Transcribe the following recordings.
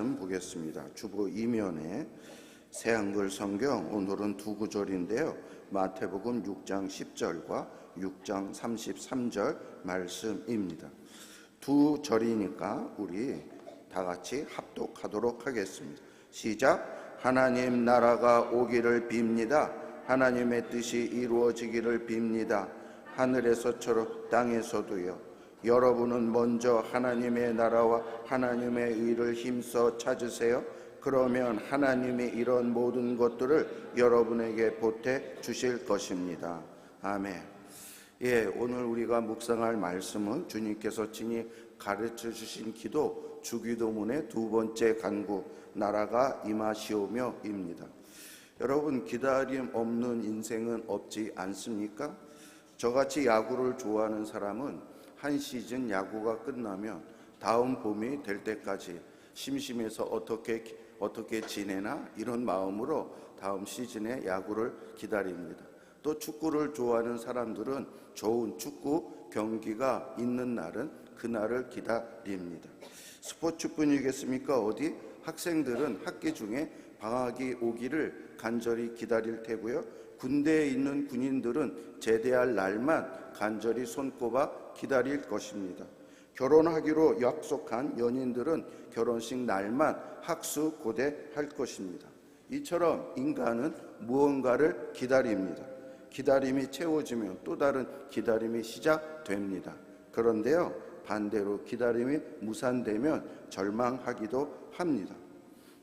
보겠습니다. 주보 2면에 새한글 성경, 오늘은 두 구절인데요. 마태복음 6장 10절과 6장 33절 말씀입니다. 두 절이니까 우리 다 같이 합독하도록 하겠습니다. 시작. 하나님 나라가 오기를 빕니다. 하나님의 뜻이 이루어지기를 빕니다. 하늘에서처럼 땅에서도요. 여러분은 먼저 하나님의 나라와 하나님의 의를 힘써 찾으세요. 그러면 하나님이 이런 모든 것들을 여러분에게 보태 주실 것입니다. 아멘. 오늘 우리가 묵상할 말씀은 주님께서 친히 가르쳐 주신 기도, 주기도문의 두 번째 간구, 나라가 임하시오며입니다. 여러분, 기다림 없는 인생은 없지 않습니까? 저같이 야구를 좋아하는 사람은 한 시즌 야구가 끝나면 다음 봄이 될 때까지 심심해서 어떻게 지내나 이런 마음으로 다음 시즌의 야구를 기다립니다. 또 축구를 좋아하는 사람들은 좋은 축구 경기가 있는 날은 그날을 기다립니다. 스포츠뿐이겠습니까? 어디 학생들은 학기 중에 방학이 오기를 간절히 기다릴 테고요. 군대에 있는 군인들은 제대할 날만 간절히 손꼽아 기다릴 것입니다. 결혼하기로 약속한 연인들은 결혼식 날만 학수고대할 것입니다. 이처럼 인간은 무언가를 기다립니다. 기다림이 채워지면 또 다른 기다림이 시작됩니다. 그런데요, 반대로 기다림이 무산되면 절망하기도 합니다.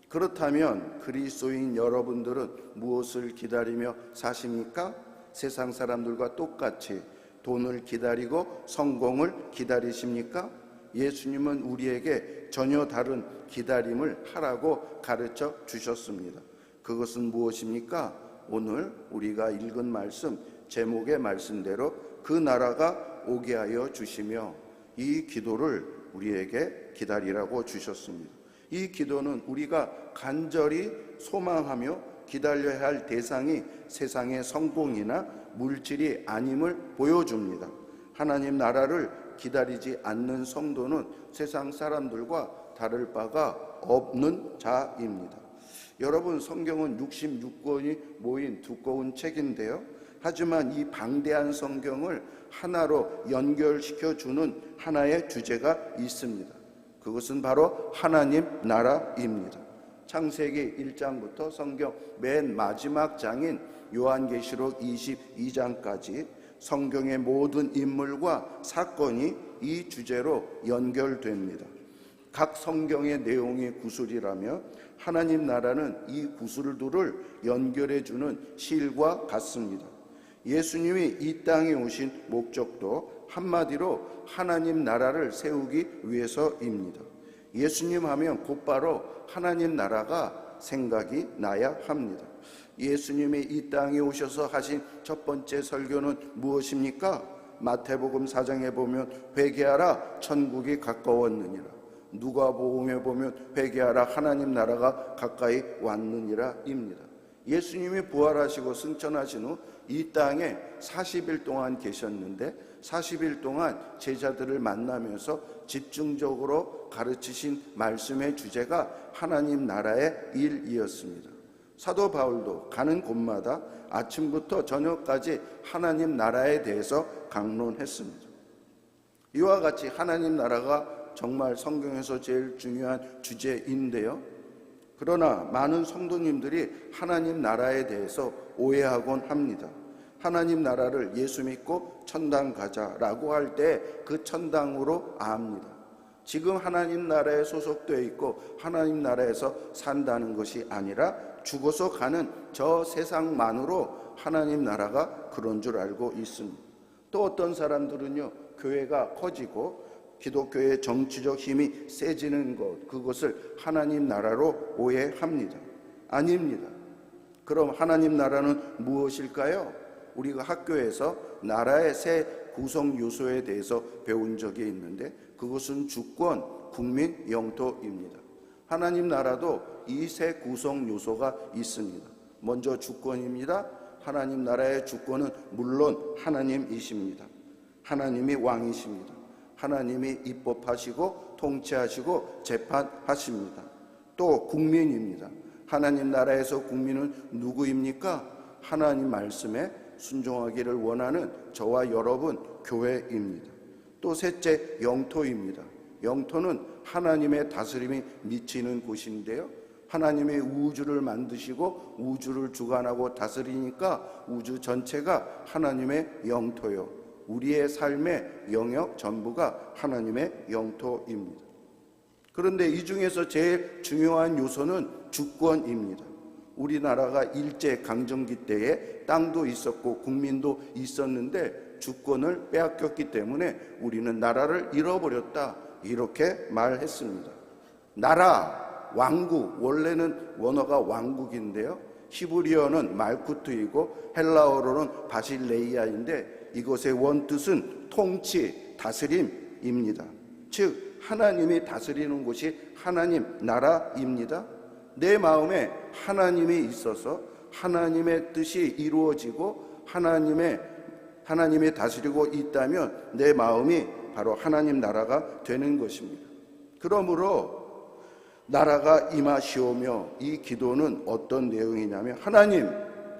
그렇다면 그리스도인 여러분들은 무엇을 기다리며 사십니까? 세상 사람들과 똑같이 돈을 기다리고 성공을 기다리십니까? 예수님은 우리에게 전혀 다른 기다림을 하라고 가르쳐 주셨습니다. 그것은 무엇입니까? 오늘 우리가 읽은 말씀, 제목의 말씀대로 그 나라가 오게 하여 주시며, 이 기도를 우리에게 기다리라고 주셨습니다. 이 기도는 우리가 간절히 소망하며 기다려야 할 대상이 세상의 성공이나 물질이 아님을 보여줍니다. 하나님 나라를 기다리지 않는 성도는 세상 사람들과 다를 바가 없는 자입니다. 여러분, 성경은 66권이 모인 두꺼운 책인데요. 하지만 이 방대한 성경을 하나로 연결시켜주는 하나의 주제가 있습니다. 그것은 바로 하나님 나라입니다. 창세기 1장부터 성경 맨 마지막 장인 요한계시록 22장까지 성경의 모든 인물과 사건이 이 주제로 연결됩니다. 각 성경의 내용이 구슬이라며 하나님 나라는 이 구슬들을 연결해주는 실과 같습니다. 예수님이 이 땅에 오신 목적도 한마디로 하나님 나라를 세우기 위해서입니다. 예수님 하면 곧바로 하나님 나라가 생각이 나야 합니다. 예수님이 이 땅에 오셔서 하신 첫 번째 설교는 무엇입니까? 마태복음 4장에 보면 회개하라 천국이 가까웠느니라. 누가복음에 보면 회개하라 하나님 나라가 가까이 왔느니라 입니다. 예수님이 부활하시고 승천하신 후 이 땅에 40일 동안 계셨는데 40일 동안 제자들을 만나면서 집중적으로 가르치신 말씀의 주제가 하나님 나라의 일이었습니다. 사도 바울도 가는 곳마다 아침부터 저녁까지 하나님 나라에 대해서 강론했습니다. 이와 같이 하나님 나라가 정말 성경에서 제일 중요한 주제인데요. 그러나 많은 성도님들이 하나님 나라에 대해서 오해하곤 합니다. 하나님 나라를 예수 믿고 천당 가자라고 할 때 그 천당으로 압니다. 지금 하나님 나라에 소속되어 있고 하나님 나라에서 산다는 것이 아니라 죽어서 가는 저 세상만으로 하나님 나라가 그런 줄 알고 있습니다. 또 어떤 사람들은요, 교회가 커지고 기독교의 정치적 힘이 세지는 것, 그것을 하나님 나라로 오해합니다. 아닙니다. 그럼 하나님 나라는 무엇일까요? 우리가 학교에서 나라의 세 구성 요소에 대해서 배운 적이 있는데 그것은 주권, 국민, 영토입니다. 하나님 나라도 이 세 구성 요소가 있습니다. 먼저 주권입니다. 하나님 나라의 주권은 물론 하나님이십니다. 하나님이 왕이십니다. 하나님이 입법하시고 통치하시고 재판하십니다. 또 국민입니다. 하나님 나라에서 국민은 누구입니까? 하나님 말씀에 순종하기를 원하는 저와 여러분 교회입니다. 또 셋째, 영토입니다. 영토는 하나님의 다스림이 미치는 곳인데요, 하나님의 우주를 만드시고 우주를 주관하고 다스리니까 우주 전체가 하나님의 영토요, 우리의 삶의 영역 전부가 하나님의 영토입니다. 그런데 이 중에서 제일 중요한 요소는 주권입니다. 우리나라가 일제강점기 때에 땅도 있었고 국민도 있었는데 주권을 빼앗겼기 때문에 우리는 나라를 잃어버렸다, 이렇게 말했습니다. 나라, 왕국, 원래는 원어가 왕국인데요, 히브리어는 말쿠트이고 헬라어로는 바실레이아인데 이것의 원뜻은 통치, 다스림입니다. 즉 하나님이 다스리는 곳이 하나님 나라입니다. 내 마음에 하나님이 있어서 하나님의 뜻이 이루어지고 하나님이 다스리고 있다면 내 마음이 바로 하나님 나라가 되는 것입니다. 그러므로 나라가 임하시오며, 이 기도는 어떤 내용이냐면 하나님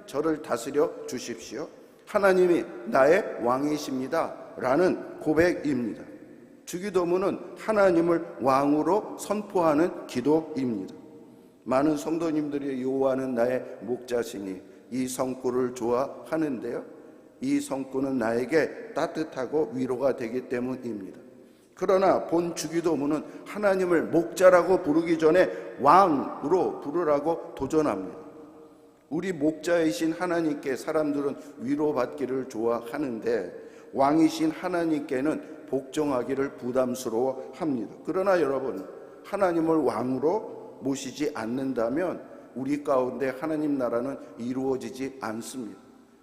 저를 다스려 주십시오, 하나님이 나의 왕이십니다 라는 고백입니다. 주기도문은 하나님을 왕으로 선포하는 기도입니다. 많은 성도님들이 요구하는 나의 목자시니 이 성구를 좋아하는데요, 이 성구는 나에게 따뜻하고 위로가 되기 때문입니다. 그러나 본 주기도문은 하나님을 목자라고 부르기 전에 왕으로 부르라고 도전합니다. 우리 목자이신 하나님께 사람들은 위로받기를 좋아하는데 왕이신 하나님께는 복종하기를 부담스러워합니다. 그러나 여러분, 하나님을 왕으로 모시지 않는다면 우리 가운데 하나님 나라는 이루어지지 않습니다.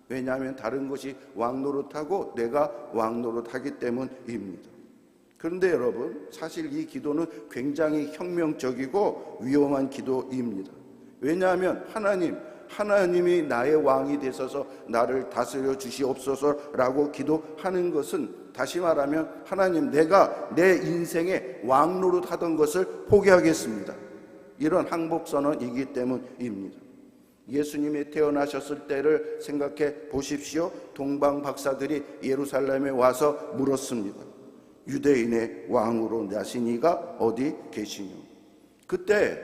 왜냐하면 다른 것이 왕 노릇하고 내가 왕 노릇하기 때문입니다. 그런데 여러분, 사실 이 기도는 굉장히 혁명적이고 위험한 기도입니다. 왜냐하면 하나님이 나의 왕이 되셔서 나를 다스려 주시옵소서라고 기도하는 것은, 다시 말하면 하나님, 내가 내 인생의 왕 노릇하던 것을 포기하겠습니다, 이런 항복선언이기 때문입니다. 예수님이 태어나셨을 때를 생각해 보십시오. 동방 박사들이 예루살렘에 와서 물었습니다. 유대인의 왕으로 나신 이가 어디 계시뇨? 그때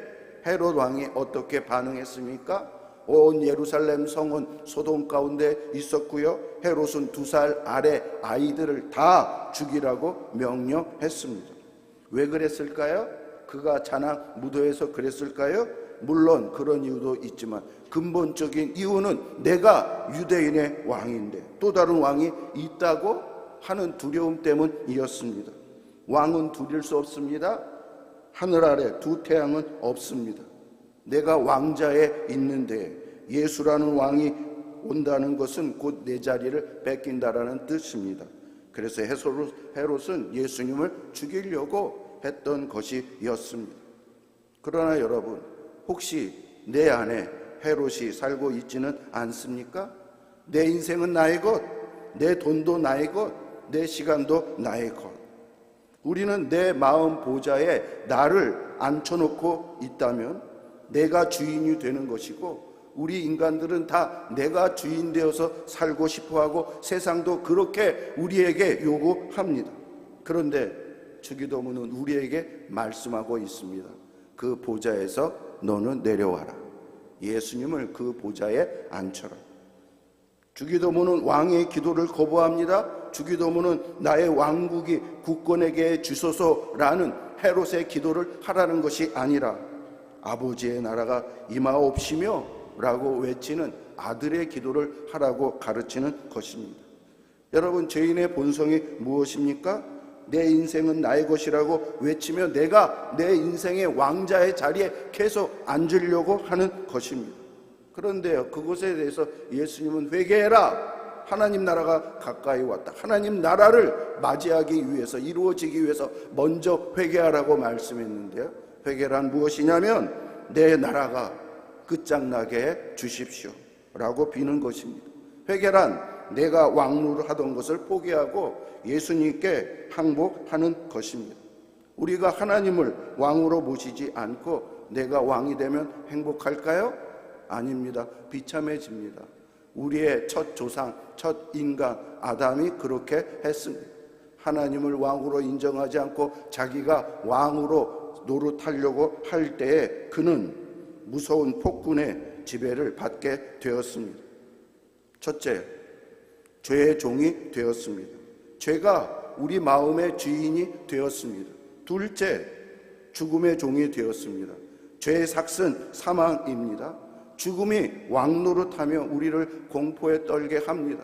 헤롯 왕이 어떻게 반응했습니까? 온 예루살렘 성은 소돔 가운데 있었고요, 헤롯은 2살 아래 아이들을 다 죽이라고 명령했습니다. 왜 그랬을까요? 그가 자나 무도해서 그랬을까요? 물론 그런 이유도 있지만 근본적인 이유는 내가 유대인의 왕인데 또 다른 왕이 있다고 하는 두려움 때문이었습니다. 왕은 두릴 수 없습니다. 하늘 아래 두 태양은 없습니다. 내가 왕자에 있는데 예수라는 왕이 온다는 것은 곧 내 자리를 뺏긴다라는 뜻입니다. 그래서 헤롯은 예수님을 죽이려고 했던 것이었습니다. 그러나 여러분, 혹시 내 안에 헤롯이 살고 있지는 않습니까? 내 인생은 나의 것, 내 돈도 나의 것, 내 시간도 나의 것. 우리는 내 마음 보좌에 나를 앉혀놓고 있다면 내가 주인이 되는 것이고, 우리 인간들은 다 내가 주인 되어서 살고 싶어하고 세상도 그렇게 우리에게 요구합니다. 그런데 주기도문은 우리에게 말씀하고 있습니다. 그 보좌에서 너는 내려와라. 예수님을 그 보좌에 앉혀라. 주기도문은 왕의 기도를 거부합니다. 주기도문은 나의 왕국이 국권에게 주소서라는 헤롯의 기도를 하라는 것이 아니라 아버지의 나라가 임하옵시며 라고 외치는 아들의 기도를 하라고 가르치는 것입니다. 여러분, 죄인의 본성이 무엇입니까? 내 인생은 나의 것이라고 외치며 내가 내 인생의 왕자의 자리에 계속 앉으려고 하는 것입니다. 그런데요, 그것에 대해서 예수님은 회개해라. 하나님 나라가 가까이 왔다. 하나님 나라를 맞이하기 위해서, 이루어지기 위해서 먼저 회개하라고 말씀했는데요, 회개란 무엇이냐면 내 나라가 끝장나게 해 주십시오 라고 비는 것입니다. 회개란 내가 왕노를 하던 것을 포기하고 예수님께 항복하는 것입니다. 우리가 하나님을 왕으로 모시지 않고 내가 왕이 되면 행복할까요? 아닙니다. 비참해집니다. 우리의 첫 조상, 첫 인간 아담이 그렇게 했습니다. 하나님을 왕으로 인정하지 않고 자기가 왕으로 노릇하려고 할 때에 그는 무서운 폭군의 지배를 받게 되었습니다. 첫째, 죄의 종이 되었습니다. 죄가 우리 마음의 주인이 되었습니다. 둘째, 죽음의 종이 되었습니다. 죄의 삭은 사망입니다. 죽음이 왕노릇하며 우리를 공포에 떨게 합니다.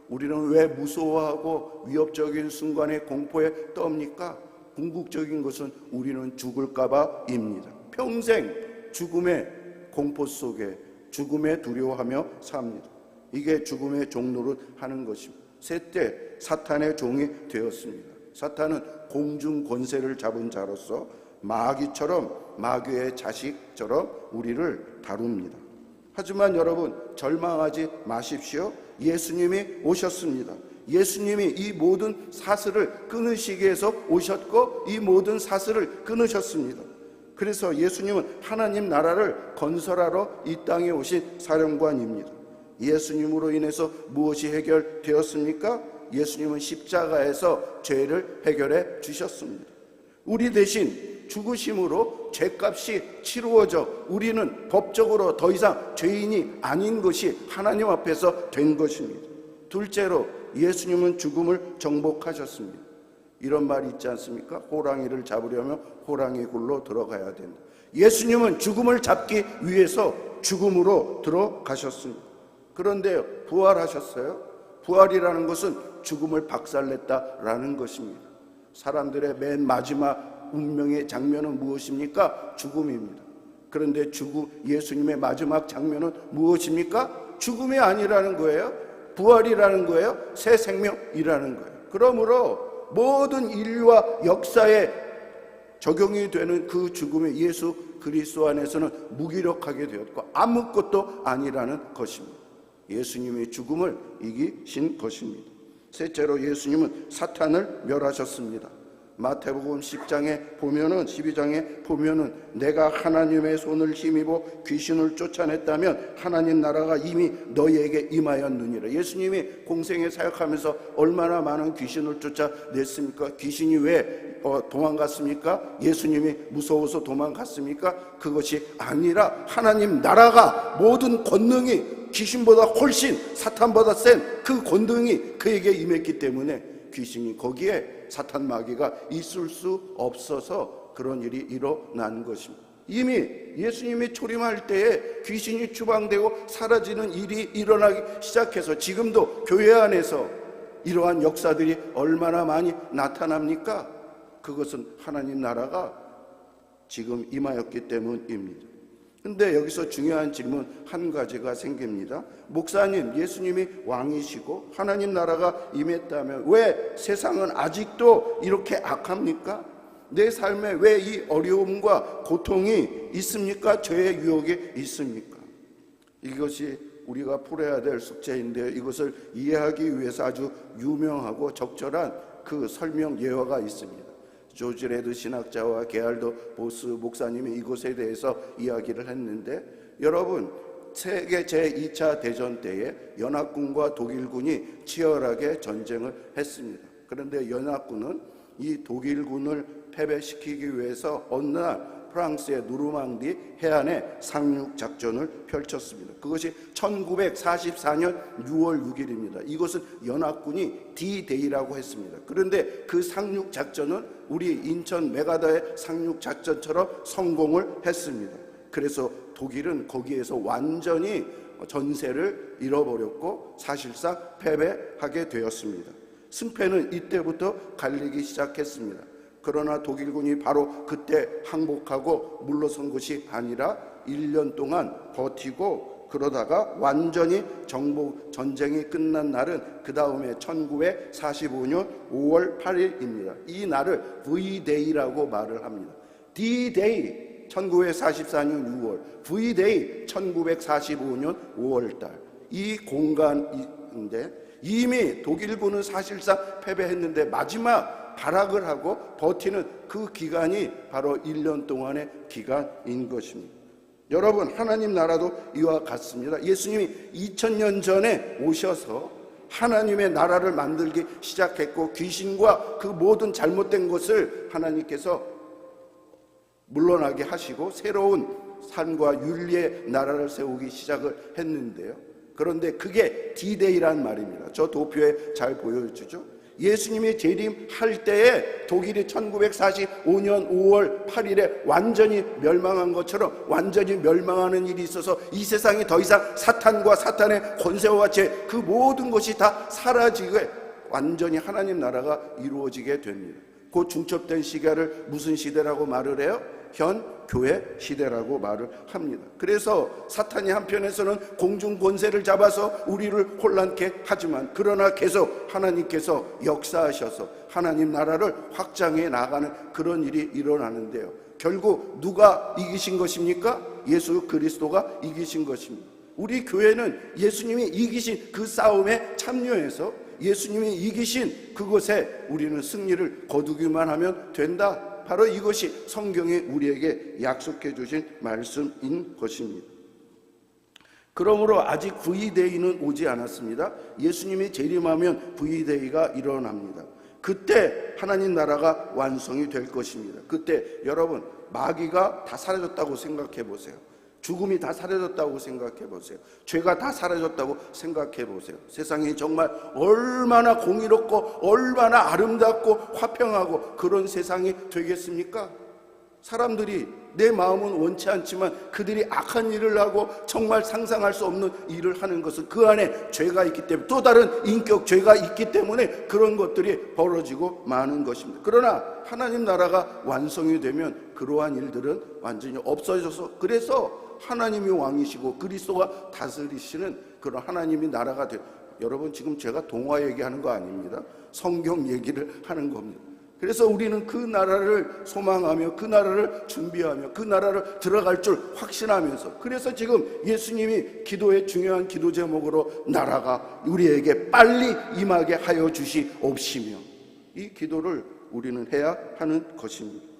우리는 왜 무서워하고 위협적인 순간에 공포에 떱니까? 궁극적인 것은 우리는 죽을까봐입니다. 평생 죽음의 공포 속에 죽음에 두려워하며 삽니다. 이게 죽음의 종노릇 하는 것입니다. 셋째, 사탄의 종이 되었습니다. 사탄은 공중 권세를 잡은 자로서 마귀처럼, 마귀의 자식처럼 우리를 다룹니다. 하지만 여러분, 절망하지 마십시오. 예수님이 오셨습니다. 예수님이 이 모든 사슬을 끊으시기 위해서 오셨고 이 모든 사슬을 끊으셨습니다. 그래서 예수님은 하나님 나라를 건설하러 이 땅에 오신 사령관입니다. 예수님으로 인해서 무엇이 해결되었습니까? 예수님은 십자가에서 죄를 해결해 주셨습니다. 우리 대신 죽으심으로 죄값이 치루어져 우리는 법적으로 더 이상 죄인이 아닌 것이 하나님 앞에서 된 것입니다. 둘째로 예수님은 죽음을 정복하셨습니다. 이런 말이 있지 않습니까? 호랑이를 잡으려면 호랑이 굴로 들어가야 된다. 예수님은 죽음을 잡기 위해서 죽음으로 들어가셨습니다. 그런데 부활하셨어요? 부활이라는 것은 죽음을 박살냈다라는 것입니다. 사람들의 맨 마지막 운명의 장면은 무엇입니까? 죽음입니다. 그런데 예수님의 마지막 장면은 무엇입니까? 죽음이 아니라는 거예요. 부활이라는 거예요. 새 생명이라는 거예요. 그러므로 모든 인류와 역사에 적용이 되는 그 죽음이 예수 그리스도 안에서는 무기력하게 되었고 아무것도 아니라는 것입니다. 예수님이 죽음을 이기신 것입니다. 셋째로 예수님은 사탄을 멸하셨습니다. 마태복음 12장에 보면은 내가 하나님의 손을 힘입어 귀신을 쫓아냈다면 하나님 나라가 이미 너희에게 임하였느니라. 예수님이 공생에 사역하면서 얼마나 많은 귀신을 쫓아냈습니까? 귀신이 왜 도망갔습니까? 예수님이 무서워서 도망갔습니까? 그것이 아니라 하나님 나라가 모든 권능이 귀신보다 훨씬 사탄보다 센 그 권능이 그에게 임했기 때문에 귀신이 거기에 사탄 마귀가 있을 수 없어서 그런 일이 일어난 것입니다. 이미 예수님이 초림할 때에 귀신이 추방되고 사라지는 일이 일어나기 시작해서 지금도 교회 안에서 이러한 역사들이 얼마나 많이 나타납니까? 그것은 하나님 나라가 지금 임하였기 때문입니다. 근데 여기서 중요한 질문 한 가지가 생깁니다. 목사님, 예수님이 왕이시고 하나님 나라가 임했다면 왜 세상은 아직도 이렇게 악합니까? 내 삶에 왜 이 어려움과 고통이 있습니까? 죄의 유혹이 있습니까? 이것이 우리가 풀어야 될 숙제인데요. 이것을 이해하기 위해서 아주 유명하고 적절한 그 설명 예화가 있습니다. 조지 레드 신학자와 게알더 보스 목사님이 이것에 대해서 이야기를 했는데, 여러분, 세계 제2차 대전 때에 연합군과 독일군이 치열하게 전쟁을 했습니다. 그런데 연합군은 이 독일군을 패배시키기 위해서 어느 날 프랑스의 누르망디 해안에 상륙 작전을 펼쳤습니다. 그것이 1944년 6월 6일입니다. 이것은 연합군이 D-Day라고 했습니다. 그런데 그 상륙 작전은 우리 인천 메가다의 상륙 작전처럼 성공을 했습니다. 그래서 독일은 거기에서 완전히 전세를 잃어버렸고 사실상 패배하게 되었습니다. 승패는 이때부터 갈리기 시작했습니다. 그러나 독일군이 바로 그때 항복하고 물러선 것이 아니라 1년 동안 버티고 그러다가 완전히 전쟁이 끝난 날은 그 다음에 1945년 5월 8일입니다. 이 날을 V-Day라고 말을 합니다. D-Day 1944년 6월, V-Day 1945년 5월달. 이 공간인데 이미 독일군은 사실상 패배했는데 마지막 발악을 하고 버티는 그 기간이 바로 1년 동안의 기간인 것입니다. 여러분, 하나님 나라도 이와 같습니다. 예수님이 2000년 전에 오셔서 하나님의 나라를 만들기 시작했고, 귀신과 그 모든 잘못된 것을 하나님께서 물러나게 하시고 새로운 삶과 윤리의 나라를 세우기 시작을 했는데요. 그런데 그게 D-Day란 말입니다. 저 도표에 잘 보여주죠. 예수님이 재림할 때에 독일이 1945년 5월 8일에 완전히 멸망한 것처럼 완전히 멸망하는 일이 있어서 이 세상이 더 이상 사탄과 사탄의 권세와 죄, 그 모든 것이 다 사라지게 완전히 하나님 나라가 이루어지게 됩니다. 그 중첩된 시기를 무슨 시대라고 말을 해요? 현 교회 시대라고 말을 합니다. 그래서 사탄이 한편에서는 공중 권세를 잡아서 우리를 혼란케 하지만, 그러나 계속 하나님께서 역사하셔서 하나님 나라를 확장해 나가는 그런 일이 일어나는데요. 결국 누가 이기신 것입니까? 예수 그리스도가 이기신 것입니다. 우리 교회는 예수님이 이기신 그 싸움에 참여해서 예수님이 이기신 그것에 우리는 승리를 거두기만 하면 된다. 바로 이것이 성경이 우리에게 약속해 주신 말씀인 것입니다. 그러므로 아직 V-Day는 오지 않았습니다. 예수님이 재림하면 V-Day가 일어납니다. 그때 하나님 나라가 완성이 될 것입니다. 그때 여러분, 마귀가 다 사라졌다고 생각해 보세요. 죽음이 다 사라졌다고 생각해 보세요. 죄가 다 사라졌다고 생각해 보세요. 세상이 정말 얼마나 공의롭고 얼마나 아름답고 화평하고 그런 세상이 되겠습니까? 사람들이 내 마음은 원치 않지만 그들이 악한 일을 하고 정말 상상할 수 없는 일을 하는 것은 그 안에 죄가 있기 때문에, 또 다른 인격 죄가 있기 때문에 그런 것들이 벌어지고 마는 것입니다. 그러나 하나님 나라가 완성이 되면 그러한 일들은 완전히 없어져서, 그래서 하나님이 왕이시고 그리스도가 다스리시는 그런 하나님이 나라가 돼요. 여러분, 지금 제가 동화 얘기하는 거 아닙니다. 성경 얘기를 하는 겁니다. 그래서 우리는 그 나라를 소망하며 그 나라를 준비하며 그 나라를 들어갈 줄 확신하면서, 그래서 지금 예수님이 기도의 중요한 기도 제목으로 나라가 우리에게 빨리 임하게 하여 주시옵시며, 이 기도를 우리는 해야 하는 것입니다.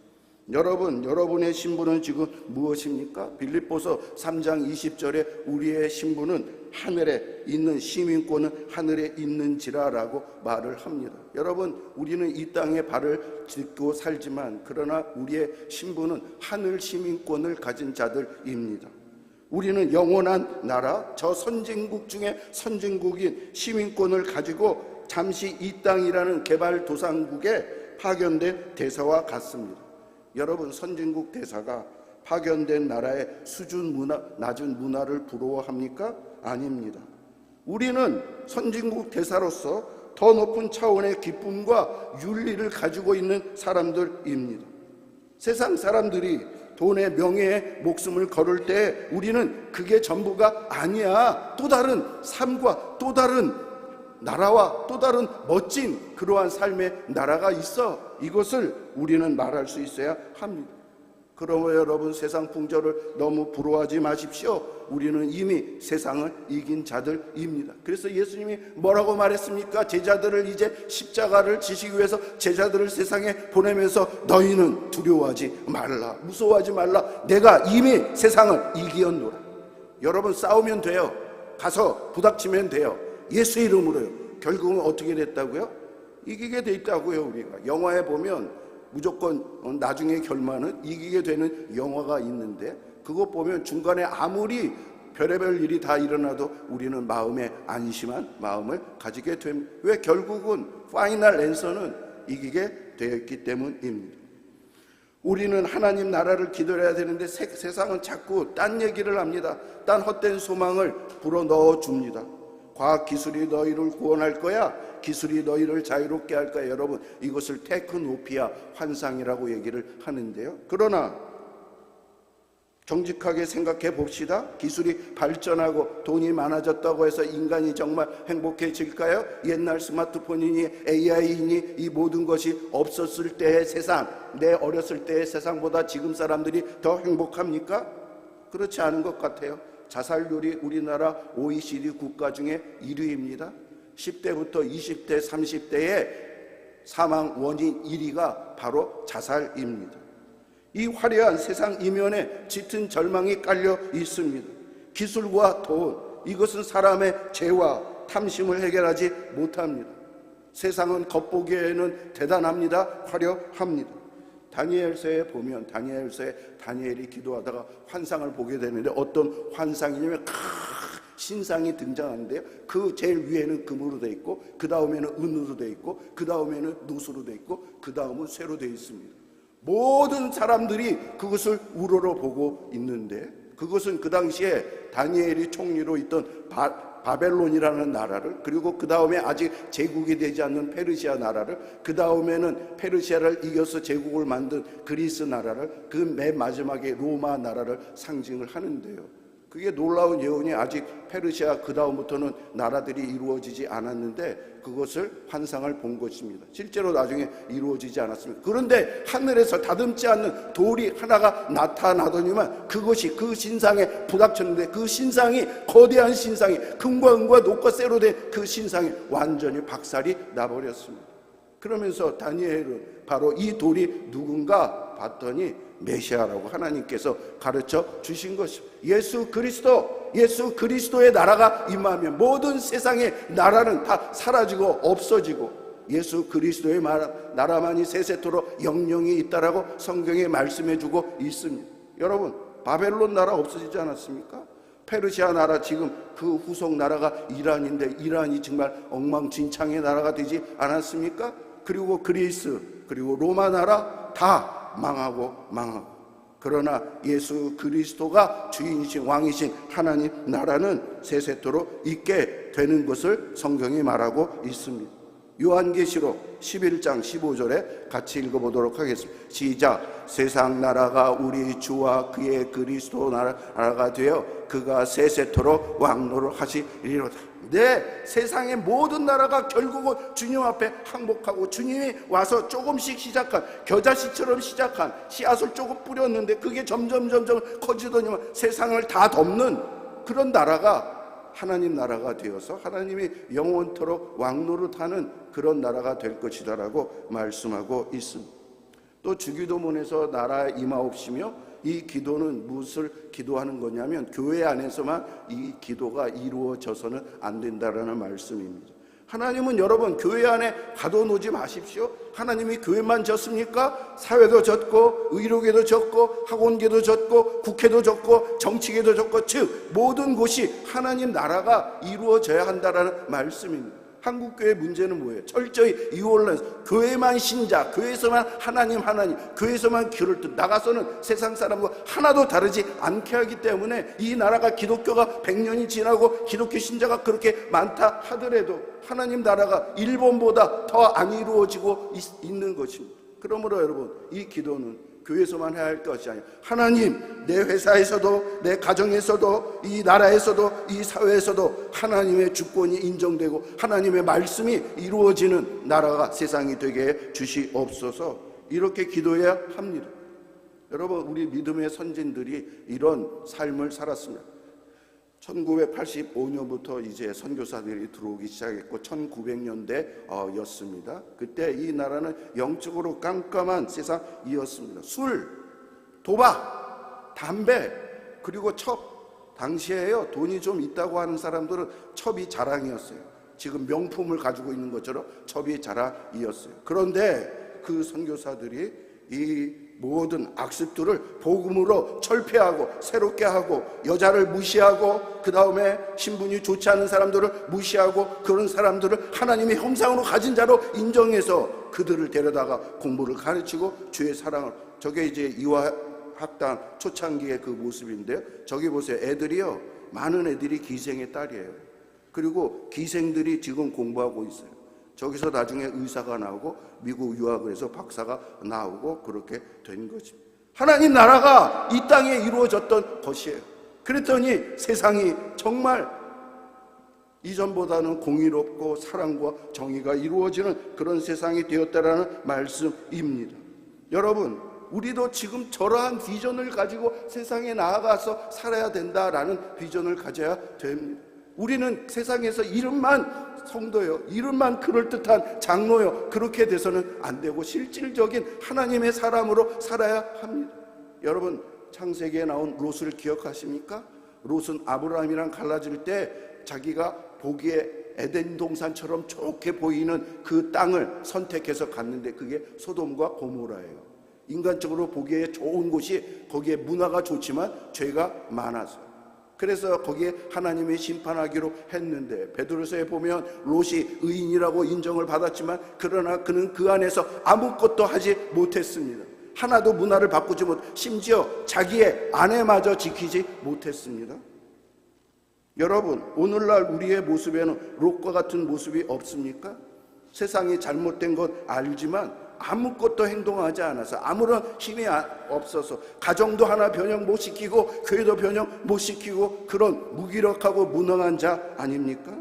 여러분, 여러분의 신분은 지금 무엇입니까? 빌립보서 3장 20절에 우리의 신분은 하늘에 있는, 시민권은 하늘에 있는지라라고 말을 합니다. 여러분, 우리는 이 땅에 발을 딛고 살지만 그러나 우리의 신분은 하늘 시민권을 가진 자들입니다. 우리는 영원한 나라, 저 선진국 중에 선진국인 시민권을 가지고 잠시 이 땅이라는 개발도상국에 파견된 대사와 같습니다. 여러분, 선진국 대사가 파견된 나라의 낮은 문화를 부러워합니까? 아닙니다. 우리는 선진국 대사로서 더 높은 차원의 기쁨과 윤리를 가지고 있는 사람들입니다. 세상 사람들이 돈에 명예에 목숨을 걸을 때 우리는 그게 전부가 아니야. 또 다른 삶과 또 다른 나라와 또 다른 멋진 그러한 삶의 나라가 있어. 이것을 우리는 말할 수 있어야 합니다. 그러므로 여러분, 세상 풍조를 너무 부러워하지 마십시오. 우리는 이미 세상을 이긴 자들입니다. 그래서 예수님이 뭐라고 말했습니까? 제자들을 이제 십자가를 지시기 위해서 제자들을 세상에 보내면서 너희는 두려워하지 말라, 무서워하지 말라, 내가 이미 세상을 이기었노라. 여러분, 싸우면 돼요. 가서 부닥치면 돼요. 예수 이름으로요. 결국은 어떻게 됐다고요? 이기게 돼 있다고요. 우리가 영화에 보면 무조건 나중에 결말은 이기게 되는 영화가 있는데, 그거 보면 중간에 아무리 별의별 일이 다 일어나도 우리는 마음에 안심한 마음을 가지게 됩니다. 왜? 결국은 파이널 앤서는 이기게 되었기 때문입니다. 우리는 하나님 나라를 기도해야 되는데 세상은 자꾸 딴 얘기를 합니다. 딴 헛된 소망을 불어넣어 줍니다. 과학기술이 너희를 구원할 거야, 기술이 너희를 자유롭게 할 거야. 여러분, 이것을 테크노피아, 환상이라고 얘기를 하는데요. 그러나 정직하게 생각해 봅시다. 기술이 발전하고 돈이 많아졌다고 해서 인간이 정말 행복해질까요? 옛날 스마트폰이니 AI이니 이 모든 것이 없었을 때의 세상, 내 어렸을 때의 세상보다 지금 사람들이 더 행복합니까? 그렇지 않은 것 같아요. 자살률이 우리나라 OECD 국가 중에 1위입니다. 10대부터 20대, 30대의 사망 원인 1위가 바로 자살입니다. 이 화려한 세상 이면에 짙은 절망이 깔려 있습니다. 기술과 돈, 이것은 사람의 죄와 탐심을 해결하지 못합니다. 세상은 겉보기에는 대단합니다. 화려합니다. 다니엘서에 보면 다니엘이 기도하다가 환상을 보게 되는데 어떤 환상이냐면 신상이 등장하는데요, 그 제일 위에는 금으로 돼 있고 그 다음에는 은으로 돼 있고 그 다음에는 노수로 돼 있고 그 다음은 쇠로 돼 있습니다. 모든 사람들이 그것을 우러러 보고 있는데, 그것은 그 당시에 다니엘이 총리로 있던 바벨론이라는 나라를, 그리고 그 다음에 아직 제국이 되지 않는 페르시아 나라를, 그 다음에는 페르시아를 이겨서 제국을 만든 그리스 나라를, 그 맨 마지막에 로마 나라를 상징을 하는데요. 그게 놀라운 예언이 아직 페르시아 그 다음부터는 나라들이 이루어지지 않았는데 그것을 환상을 본 것입니다. 실제로 나중에 이루어지지 않았습니다. 그런데 하늘에서 다듬지 않는 돌이 하나가 나타나더니만 그것이 그 신상에 부닥쳤는데, 그 신상이, 거대한 신상이, 금과 은과 녹과 쇠로 된 그 신상이 완전히 박살이 나버렸습니다. 그러면서 다니엘은 바로 이 돌이 누군가 봤더니 메시아라고 하나님께서 가르쳐 주신 것입니다. 예수 그리스도의 나라가 임하면 모든 세상의 나라는 다 사라지고 없어지고 예수 그리스도의 나라만이 세세토록 영영이 있다라고 성경에 말씀해 주고 있습니다. 여러분, 바벨론 나라 없어지지 않았습니까? 페르시아 나라, 지금 그 후속 나라가 이란인데 이란이 정말 엉망진창의 나라가 되지 않았습니까? 그리고 그리스, 그리고 로마 나라 다 망하고. 그러나 예수 그리스도가 주인이신 왕이신 하나님 나라는 세세토록 있게 되는 것을 성경이 말하고 있습니다. 요한계시록 11장 15절에 같이 읽어보도록 하겠습니다. 시작. 세상 나라가 우리 주와 그의 그리스도 나라가 되어 그가 세세토록 왕노를 하시리로다. 네, 세상의 모든 나라가 결국은 주님 앞에 항복하고, 주님이 와서 조금씩 시작한, 겨자씨처럼 시작한 씨앗을 조금 뿌렸는데 그게 점점 커지더니만 세상을 다 덮는 그런 나라가 하나님 나라가 되어서 하나님이 영원토록 왕노릇하는 그런 나라가 될 것이다라고 말씀하고 있습니다. 또 주기도문에서 나라에 임하옵시며, 이 기도는 무엇을 기도하는 거냐면 교회 안에서만 이 기도가 이루어져서는 안 된다라는 말씀입니다. 하나님은 여러분 교회 안에 가둬놓지 마십시오. 하나님이 교회만 졌습니까? 사회도 졌고 의료계도 졌고 학원계도 졌고 국회도 졌고 정치계도 졌고, 즉 모든 곳이 하나님 나라가 이루어져야 한다라는 말씀입니다. 한국교회 문제는 뭐예요? 철저히 이원란스, 교회만 신자, 교회에서만 하나님, 교회에서만 귀를 듣, 나가서는 세상 사람과 하나도 다르지 않게 하기 때문에 이 나라가 기독교가 100년이 지나고 기독교 신자가 그렇게 많다 하더라도 하나님 나라가 일본보다 더 안 이루어지고 있는 것입니다. 그러므로 여러분, 이 기도는 교회에서만 해야 할 것이 아니라 하나님, 내 회사에서도, 내 가정에서도, 이 나라에서도, 이 사회에서도 하나님의 주권이 인정되고 하나님의 말씀이 이루어지는 나라가 세상이 되게 해 주시옵소서. 이렇게 기도해야 합니다. 여러분, 우리 믿음의 선진들이 이런 삶을 살았습니다. 1985년부터 이제 선교사들이 들어오기 시작했고 1900년대였습니다. 그때 이 나라는 영적으로 깜깜한 세상이었습니다. 술, 도박, 담배, 그리고 첩. 당시에요, 돈이 좀 있다고 하는 사람들은 첩이 자랑이었어요. 지금 명품을 가지고 있는 것처럼 첩이 자랑이었어요. 그런데 그 선교사들이 이 모든 악습들을 복음으로 철폐하고 새롭게 하고, 여자를 무시하고, 그 다음에 신분이 좋지 않은 사람들을 무시하고, 그런 사람들을 하나님의 형상으로 가진 자로 인정해서 그들을 데려다가 공부를 가르치고 주의 사랑을, 저게 이제 이화학당 초창기의 그 모습인데요. 저기 보세요. 애들이요, 많은 애들이 기생의 딸이에요. 그리고 기생들이 지금 공부하고 있어요. 저기서 나중에 의사가 나오고 미국 유학을 해서 박사가 나오고 그렇게 된 거지. 하나님 나라가 이 땅에 이루어졌던 것이에요. 그랬더니 세상이 정말 이전보다는 공의롭고 사랑과 정의가 이루어지는 그런 세상이 되었다라는 말씀입니다. 여러분, 우리도 지금 저러한 비전을 가지고 세상에 나아가서 살아야 된다라는 비전을 가져야 됩니다. 우리는 세상에서 이름만 성도요, 이름만 그럴듯한 장로요, 그렇게 돼서는 안 되고 실질적인 하나님의 사람으로 살아야 합니다. 여러분, 창세기에 나온 롯을 기억하십니까? 롯은 아브라함이랑 갈라질 때 자기가 보기에 에덴 동산처럼 좋게 보이는 그 땅을 선택해서 갔는데 그게 소돔과 고모라예요. 인간적으로 보기에 좋은 곳이, 거기에 문화가 좋지만 죄가 많아서, 그래서 거기에 하나님이 심판하기로 했는데, 베드로서에 보면 롯이 의인이라고 인정을 받았지만 그러나 그는 그 안에서 아무것도 하지 못했습니다. 하나도 문화를 바꾸지 못, 심지어 자기의 아내마저 지키지 못했습니다. 여러분, 오늘날 우리의 모습에는 롯과 같은 모습이 없습니까? 세상이 잘못된 것 알지만 아무것도 행동하지 않아서, 아무런 힘이 없어서 가정도 하나 변형 못 시키고 교회도 변형 못 시키고 그런 무기력하고 무능한 자 아닙니까?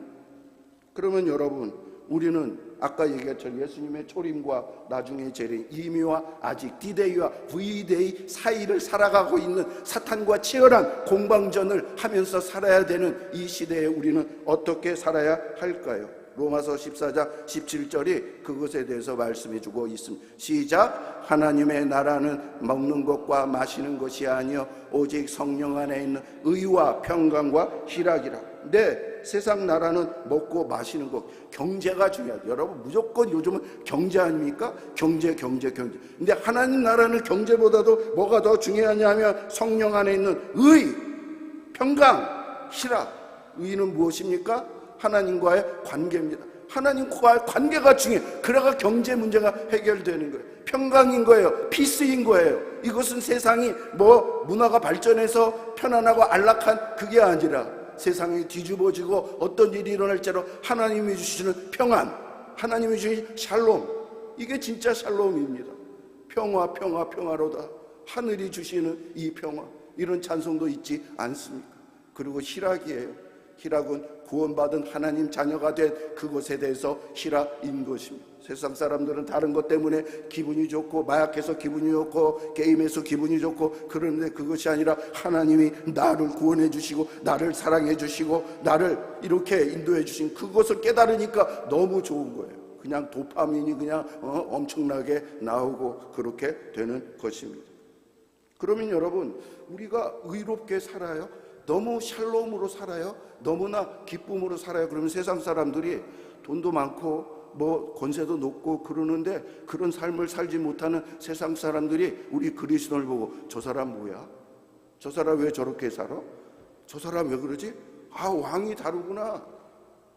그러면 여러분, 우리는 아까 얘기했던 예수님의 초림과 나중에 재림, 이미와 아직, 디데이와 V데이 사이를 살아가고 있는 사탄과 치열한 공방전을 하면서 살아야 되는 이 시대에 우리는 어떻게 살아야 할까요? 로마서 14장 17절이 그것에 대해서 말씀해 주고 있습니다. 시작. 하나님의 나라는 먹는 것과 마시는 것이 아니요 오직 성령 안에 있는 의와 평강과 희락이라. 네, 세상 나라는 먹고 마시는 것, 경제가 중요하죠. 여러분, 무조건 요즘은 경제 아닙니까? 경제. 근데 하나님 나라는 경제보다도 뭐가 더 중요하냐면 성령 안에 있는 의, 평강, 희락. 의는 무엇입니까? 하나님과의 관계입니다. 하나님과의 관계가 중요해요. 그래가 경제 문제가 해결되는 거예요. 평강인 거예요. 피스인 거예요. 이것은 세상이 뭐 문화가 발전해서 편안하고 안락한 그게 아니라 세상이 뒤집어지고 어떤 일이 일어날지라도 하나님이 주시는 평안, 하나님이 주시는 샬롬, 이게 진짜 샬롬입니다. 평화로다. 하늘이 주시는 이 평화, 이런 찬송도 있지 않습니까? 그리고 희락이에요. 희락은 구원받은 하나님 자녀가 된 그것에 대해서 희락인 것입니다. 세상 사람들은 다른 것 때문에 기분이 좋고, 마약해서 기분이 좋고, 게임해서 기분이 좋고, 그런데 그것이 아니라 하나님이 나를 구원해 주시고 나를 사랑해 주시고 나를 이렇게 인도해 주신 그것을 깨달으니까 너무 좋은 거예요. 그냥 도파민이 그냥 엄청나게 나오고 그렇게 되는 것입니다. 그러면 여러분, 우리가 의롭게 살아요? 너무 샬롬으로 살아요? 너무나 기쁨으로 살아요? 그러면 세상 사람들이 돈도 많고 뭐 권세도 높고 그러는데 그런 삶을 살지 못하는 세상 사람들이 우리 그리스도를 보고 저 사람 뭐야? 저 사람 왜 저렇게 살아? 저 사람 왜 그러지? 아, 왕이 다르구나.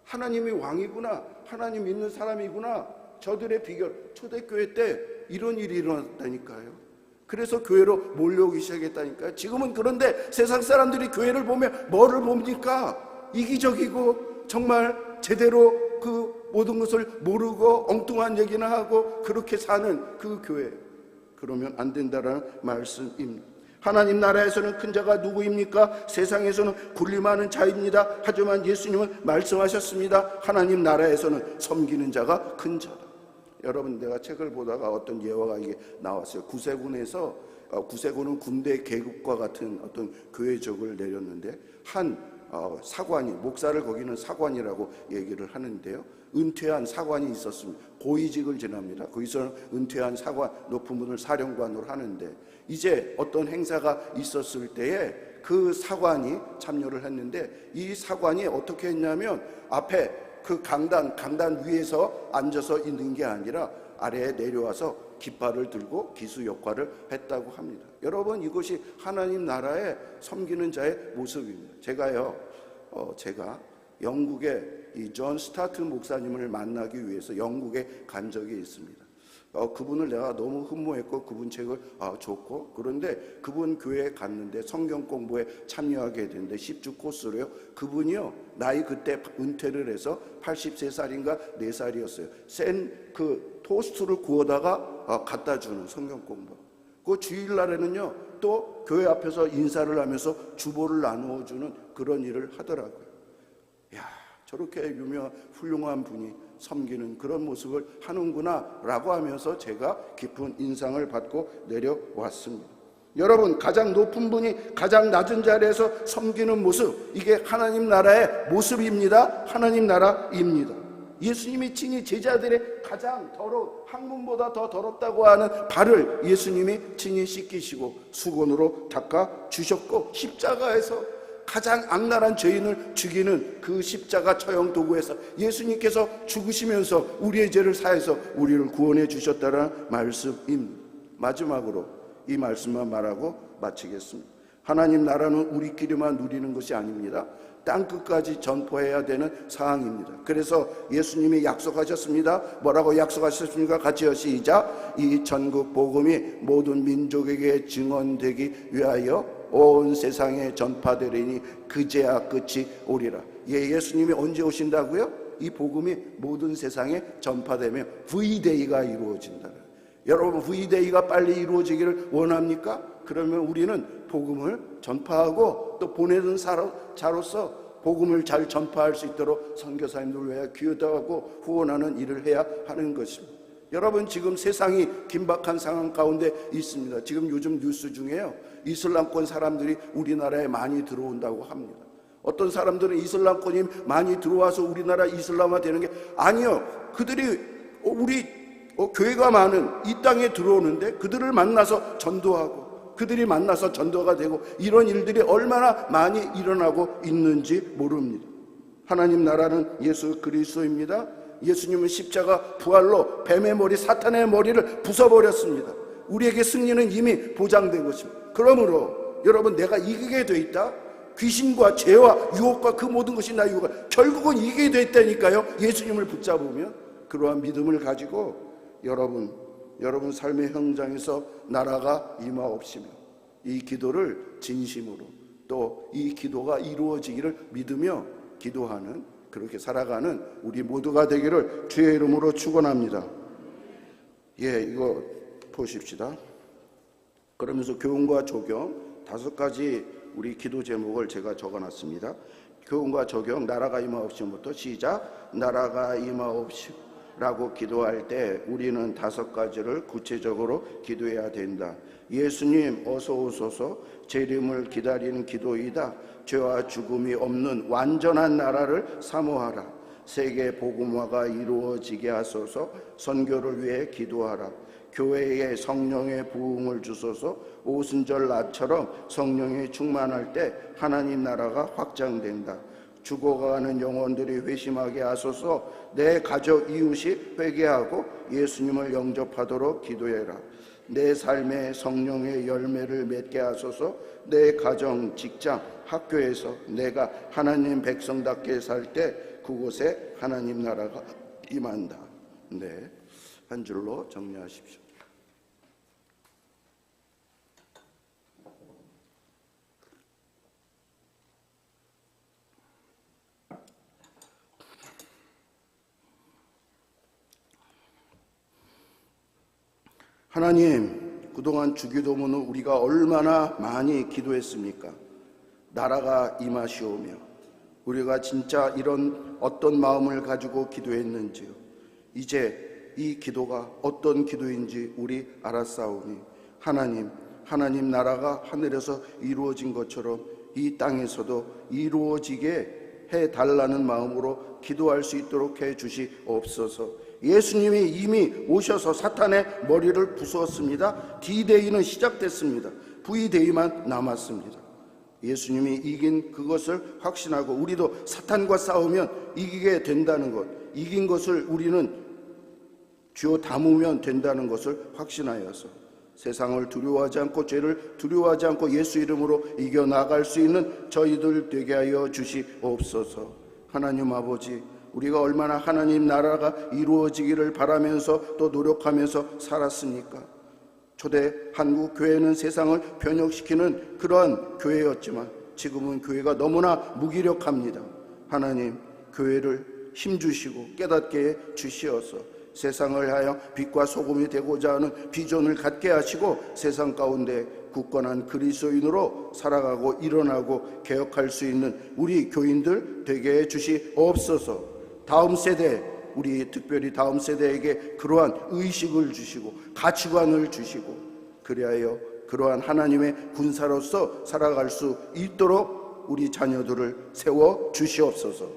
하나님이 왕이구나. 하나님 믿는 사람이구나. 저들의 비결, 초대교회 때 이런 일이 일어났다니까요. 그래서 교회로 몰려오기 시작했다니까요. 지금은 그런데 세상 사람들이 교회를 보면 뭐를 봅니까? 이기적이고 정말 제대로 그 모든 것을 모르고 엉뚱한 얘기나 하고 그렇게 사는 그 교회. 그러면 안 된다라는 말씀입니다. 하나님 나라에서는 큰 자가 누구입니까? 세상에서는 군림하는 자입니다. 하지만 예수님은 말씀하셨습니다. 하나님 나라에서는 섬기는 자가 큰 자다. 여러분, 내가 책을 보다가 어떤 예화가 이게 나왔어요. 구세군에서, 구세군은 군대 계급과 같은 어떤 교회적을 내렸는데 한 사관이, 목사를 거기는 사관이라고 얘기를 하는데요, 은퇴한 사관이 있었습니다. 고위직을 지납니다. 거기서 은퇴한 사관, 높은 분을 사령관으로 하는데 이제 어떤 행사가 있었을 때에 그 사관이 참여를 했는데 이 사관이 어떻게 했냐면 앞에 그 강단 위에서 앉아서 있는 게 아니라 아래에 내려와서 깃발을 들고 기수 역할을 했다고 합니다. 여러분, 이것이 하나님 나라의 섬기는 자의 모습입니다. 제가 영국의 이 존 스타트 목사님을 만나기 위해서 영국에 간 적이 있습니다. 그분을 내가 너무 흠모했고 그분 책을 좋고, 그런데 그분 교회에 갔는데 성경 공부에 참여하게 됐는데 10주 코스로요. 그분이요, 나이 그때 은퇴를 해서 83살인가 4살이었어요. 센 그 토스트를 구워다가 갖다 주는 성경 공부. 그 주일날에는요 또 교회 앞에서 인사를 하면서 주보를 나누어 주는 그런 일을 하더라고요. 야, 저렇게 유명한 훌륭한 분이 섬기는 그런 모습을 하는구나 라고 하면서 제가 깊은 인상을 받고 내려왔습니다. 여러분, 가장 높은 분이 가장 낮은 자리에서 섬기는 모습, 이게 하나님 나라의 모습입니다. 하나님 나라입니다. 예수님이 친히 제자들의 가장 더러운, 항문보다 더 더럽다고 하는 발을 예수님이 친히 씻기시고 수건으로 닦아 주셨고, 십자가에서 가장 악랄한 죄인을 죽이는 그 십자가 처형 도구에서 예수님께서 죽으시면서 우리의 죄를 사해서 우리를 구원해 주셨다는 말씀입니다. 마지막으로 이 말씀만 말하고 마치겠습니다. 하나님 나라는 우리끼리만 누리는 것이 아닙니다. 땅끝까지 전포해야 되는 사항입니다. 그래서 예수님이 약속하셨습니다. 뭐라고 약속하셨습니까? 같이요, 시작. 이 전국 복음이 모든 민족에게 증언되기 위하여 온 세상에 전파되리니 그제야 끝이 오리라. 예수님이 언제 오신다고요? 이 복음이 모든 세상에 전파되면 V-Day가 이루어진다. 여러분, V-Day가 빨리 이루어지기를 원합니까? 그러면 우리는 복음을 전파하고 또 보내는 자로서 복음을 잘 전파할 수 있도록 선교사님들 외에 기도하고 후원하는 일을 해야 하는 것입니다. 여러분, 지금 세상이 긴박한 상황 가운데 있습니다. 지금 요즘 뉴스 중에요, 이슬람권 사람들이 우리나라에 많이 들어온다고 합니다. 어떤 사람들은 이슬람권이 많이 들어와서 우리나라 이슬람화 되는 게 아니요, 그들이 우리 교회가 많은 이 땅에 들어오는데 그들을 만나서 전도하고 그들이 만나서 전도가 되고 이런 일들이 얼마나 많이 일어나고 있는지 모릅니다. 하나님 나라는 예수 그리스도입니다. 예수님은 십자가 부활로 뱀의 머리, 사탄의 머리를 부숴버렸습니다. 우리에게 승리는 이미 보장된 것입니다. 그러므로 여러분, 내가 이기게 돼 있다. 귀신과 죄와 유혹과 그 모든 것이 나 유혹, 결국은 이기게 돼 있다니까요. 예수님을 붙잡으면 그러한 믿음을 가지고 여러분 삶의 현장에서 나라가 임하옵시며 이 기도를 진심으로 또 이 기도가 이루어지기를 믿으며 기도하는, 그렇게 살아가는 우리 모두가 되기를 주의 이름으로 축원합니다. 이거 보십시다. 그러면서 교훈과 적용 5가지 우리 기도 제목을 제가 적어놨습니다. 교훈과 적용, 나라가 임하옵시부터 시작. 나라가 임하옵시 라고 기도할 때 우리는 5가지를 구체적으로 기도해야 된다. 예수님 어서 오소서, 재림을 기다리는 기도이다. 죄와 죽음이 없는 완전한 나라를 사모하라. 세계 복음화가 이루어지게 하소서. 선교를 위해 기도하라. 교회에 성령의 부흥을 주소서. 오순절 낮처럼 성령이 충만할 때 하나님 나라가 확장된다. 죽어가는 영혼들이 회심하게 하소서. 내 가족 이웃이 회개하고 예수님을 영접하도록 기도해라. 내 삶에 성령의 열매를 맺게 하소서. 내 가정, 직장, 학교에서 내가 하나님 백성답게 살 때 그곳에 하나님 나라가 임한다. 네, 한 줄로 정리하십시오. 하나님, 그동안 주기도문은 우리가 얼마나 많이 기도했습니까? 나라가 임하시오며, 우리가 진짜 이런 어떤 마음을 가지고 기도했는지요. 이제 이 기도가 어떤 기도인지 우리 알았사오니, 하나님 나라가 하늘에서 이루어진 것처럼 이 땅에서도 이루어지게 해달라는 마음으로 기도할 수 있도록 해 주시옵소서. 예수님이 이미 오셔서 사탄의 머리를 부수었습니다. D-Day는 시작됐습니다. V-Day만 남았습니다. 예수님이 이긴 그것을 확신하고 우리도 사탄과 싸우면 이기게 된다는 것, 이긴 것을 우리는 쥐어 담으면 된다는 것을 확신하여서 세상을 두려워하지 않고 죄를 두려워하지 않고 예수 이름으로 이겨나갈 수 있는 저희들 되게 하여 주시옵소서. 하나님 아버지, 우리가 얼마나 하나님 나라가 이루어지기를 바라면서 또 노력하면서 살았습니까? 초대 한국 교회는 세상을 변혁시키는 그러한 교회였지만 지금은 교회가 너무나 무기력합니다. 하나님, 교회를 힘주시고 깨닫게 해 주시어서 세상을 하여 빛과 소금이 되고자 하는 비전을 갖게 하시고 세상 가운데 굳건한 그리스도인으로 살아가고 일어나고 개혁할 수 있는 우리 교인들 되게 해 주시옵소서. 다음 세대, 우리 특별히 다음 세대에게 그러한 의식을 주시고 가치관을 주시고 그리하여 그러한 하나님의 군사로서 살아갈 수 있도록 우리 자녀들을 세워 주시옵소서.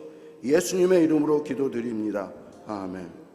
예수님의 이름으로 기도드립니다. 아멘.